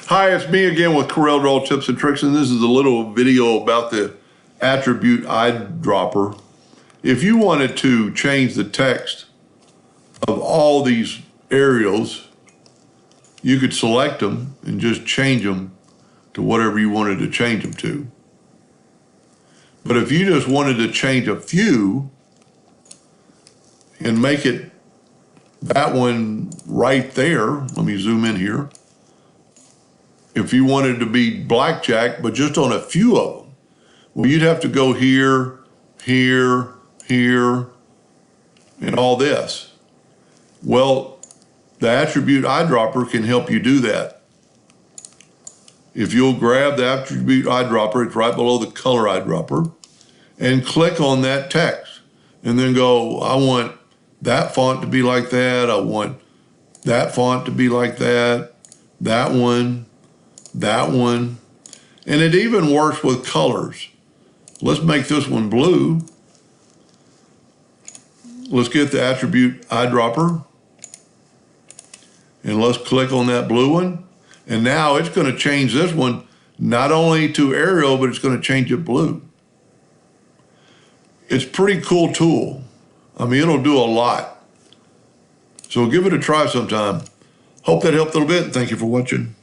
Hi, it's me again with Corel Draw Tips and Tricks, and this is a little video about the attribute eyedropper. If you wanted to change the text of all these aerials, you could select them and just change them to whatever you wanted to change them to. But if you just wanted to change a few and make it that one right there, let me zoom in here. If you wanted to be blackjack, but just on a few of them, well, you'd have to go here, here, here, and all this. Well, the attribute eyedropper can help you do that. If you'll grab the attribute eyedropper, it's right below the color eyedropper, and click on that text, and then go, I want that font to be like that, I want that font to be like that one, and it even works with colors. Let's make this one blue. Let's get the attribute eyedropper, and let's click on that blue one. And now it's going to change this one not only to Arial, but it's going to change it blue. It's a pretty cool tool. I mean, it'll do a lot. So give it a try sometime. Hope that helped a little bit. Thank you for watching.